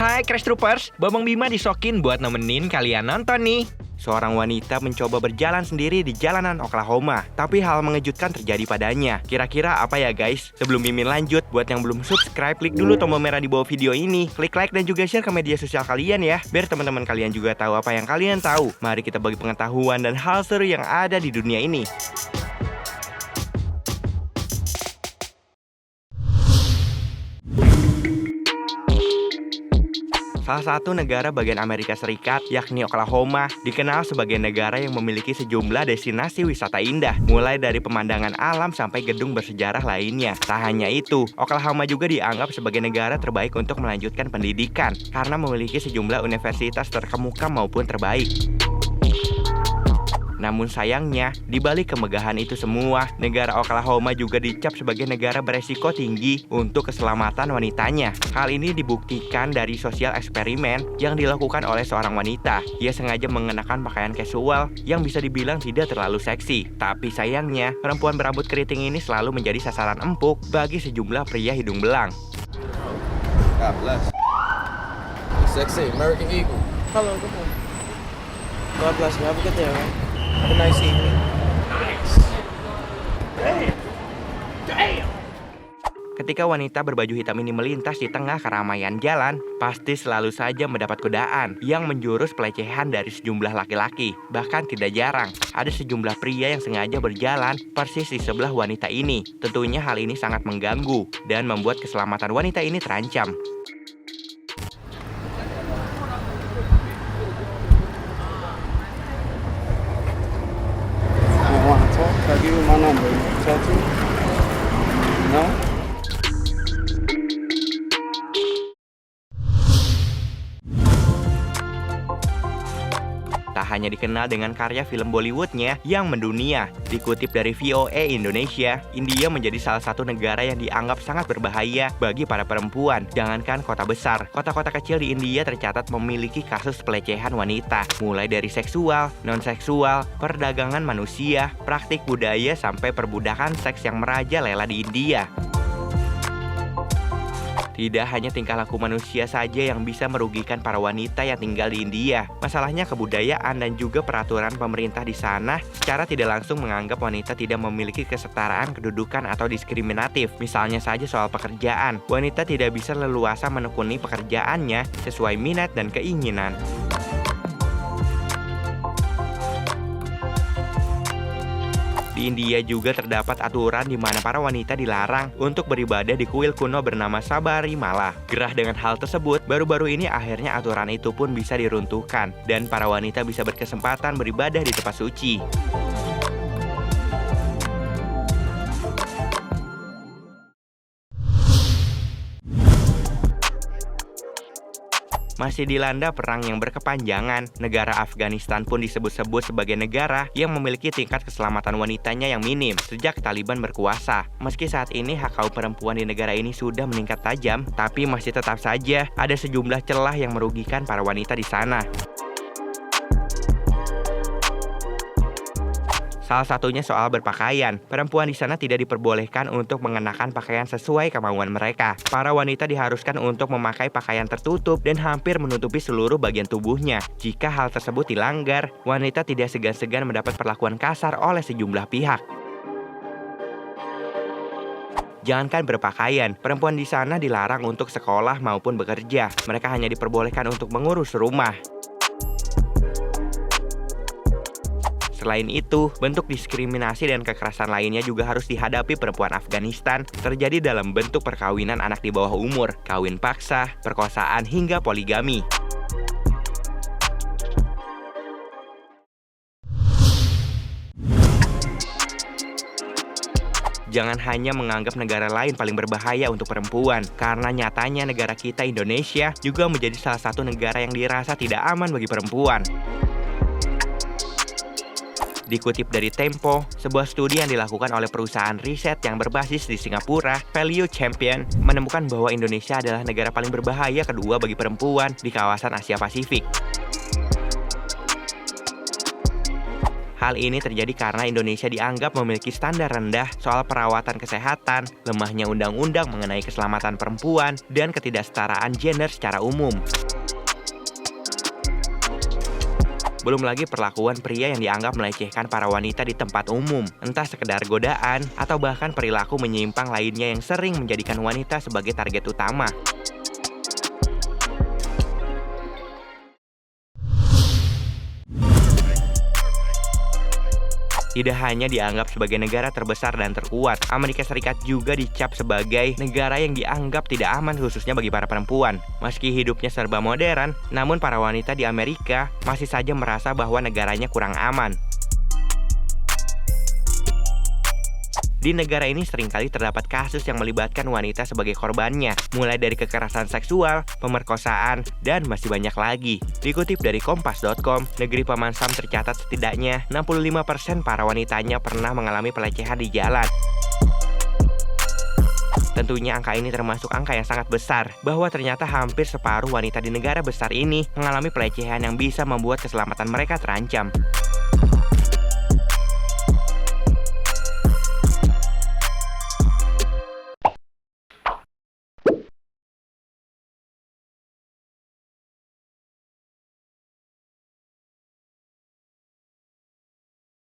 Hai Crash Troopers, Bambang Bima disokin buat nemenin kalian nonton nih. Seorang wanita mencoba berjalan sendiri di jalanan Oklahoma, tapi hal mengejutkan terjadi padanya. Kira-kira apa ya guys? Sebelum Mimin lanjut, buat yang belum subscribe, klik dulu tombol merah di bawah video ini. Klik like dan juga share ke media sosial kalian ya, biar teman-teman kalian juga tahu apa yang kalian tahu. Mari kita bagi pengetahuan dan hal seru yang ada di dunia ini. Salah satu negara bagian Amerika Serikat, yakni Oklahoma, dikenal sebagai negara yang memiliki sejumlah destinasi wisata indah, mulai dari pemandangan alam sampai gedung bersejarah lainnya. Tak hanya itu, Oklahoma juga dianggap sebagai negara terbaik untuk melanjutkan pendidikan, karena memiliki sejumlah universitas terkemuka maupun terbaik. Namun sayangnya, di balik kemegahan itu semua, negara Oklahoma juga dicap sebagai negara beresiko tinggi untuk keselamatan wanitanya. Hal ini dibuktikan dari sosial eksperimen yang dilakukan oleh seorang wanita. Ia sengaja mengenakan pakaian casual yang bisa dibilang tidak terlalu seksi. Tapi sayangnya, perempuan berambut keriting ini selalu menjadi sasaran empuk bagi sejumlah pria hidung belang. God bless. Sexy American Eagle. Hello, good morning. God bless you. Have a good day, all right? Have a nice evening. Ketika wanita berbaju hitam ini melintas di tengah keramaian jalan, pasti selalu saja mendapat godaan yang menjurus pelecehan dari sejumlah laki-laki. Bahkan tidak jarang, ada sejumlah pria yang sengaja berjalan persis di sebelah wanita ini. Tentunya hal ini sangat mengganggu dan membuat keselamatan wanita ini terancam. Can I give you my number? Talk to me? No? Tak hanya dikenal dengan karya film Bollywoodnya yang mendunia. Dikutip dari VOA Indonesia, India menjadi salah satu negara yang dianggap sangat berbahaya bagi para perempuan. Jangankan kota besar, kota-kota kecil di India tercatat memiliki kasus pelecehan wanita, mulai dari seksual, non-seksual, perdagangan manusia, praktik budaya sampai perbudakan seks yang merajalela di India. Tidak hanya tingkah laku manusia saja yang bisa merugikan para wanita yang tinggal di India. Masalahnya kebudayaan dan juga peraturan pemerintah di sana secara tidak langsung menganggap wanita tidak memiliki kesetaraan kedudukan atau diskriminatif. Misalnya saja soal pekerjaan, wanita tidak bisa leluasa menekuni pekerjaannya sesuai minat dan keinginan. Di India juga terdapat aturan di mana para wanita dilarang untuk beribadah di kuil kuno bernama Sabarimala. Gerah dengan hal tersebut, baru-baru ini akhirnya aturan itu pun bisa diruntuhkan dan para wanita bisa berkesempatan beribadah di tempat suci. Masih dilanda perang yang berkepanjangan, negara Afghanistan pun disebut-sebut sebagai negara yang memiliki tingkat keselamatan wanitanya yang minim sejak Taliban berkuasa. Meski saat ini hak kaum perempuan di negara ini sudah meningkat tajam, tapi masih tetap saja ada sejumlah celah yang merugikan para wanita di sana. Salah satunya soal berpakaian. Perempuan di sana tidak diperbolehkan untuk mengenakan pakaian sesuai kemauan mereka. Para wanita diharuskan untuk memakai pakaian tertutup dan hampir menutupi seluruh bagian tubuhnya. Jika hal tersebut dilanggar, wanita tidak segan-segan mendapat perlakuan kasar oleh sejumlah pihak. Jangankan berpakaian, perempuan di sana dilarang untuk sekolah maupun bekerja. Mereka hanya diperbolehkan untuk mengurus rumah. Selain itu, bentuk diskriminasi dan kekerasan lainnya juga harus dihadapi perempuan Afghanistan, terjadi dalam bentuk perkawinan anak di bawah umur, kawin paksa, perkosaan, hingga poligami. Jangan hanya menganggap negara lain paling berbahaya untuk perempuan, karena nyatanya negara kita Indonesia juga menjadi salah satu negara yang dirasa tidak aman bagi perempuan. Dikutip dari Tempo, sebuah studi yang dilakukan oleh perusahaan riset yang berbasis di Singapura, Value Champion, menemukan bahwa Indonesia adalah negara paling berbahaya kedua bagi perempuan di kawasan Asia Pasifik. Hal ini terjadi karena Indonesia dianggap memiliki standar rendah soal perawatan kesehatan, lemahnya undang-undang mengenai keselamatan perempuan, dan ketidaksetaraan gender secara umum. Belum lagi perlakuan pria yang dianggap melecehkan para wanita di tempat umum, entah sekedar godaan atau bahkan perilaku menyimpang lainnya yang sering menjadikan wanita sebagai target utama. Tidak hanya dianggap sebagai negara terbesar dan terkuat, Amerika Serikat juga dicap sebagai negara yang dianggap tidak aman khususnya bagi para perempuan. Meski hidupnya serba modern, namun para wanita di Amerika masih saja merasa bahwa negaranya kurang aman. Di negara ini seringkali terdapat kasus yang melibatkan wanita sebagai korbannya, mulai dari kekerasan seksual, pemerkosaan, dan masih banyak lagi. Dikutip dari Kompas.com, negeri Paman Sam tercatat setidaknya 65% para wanitanya pernah mengalami pelecehan di jalan. Tentunya angka ini termasuk angka yang sangat besar, bahwa ternyata hampir separuh wanita di negara besar ini mengalami pelecehan yang bisa membuat keselamatan mereka terancam.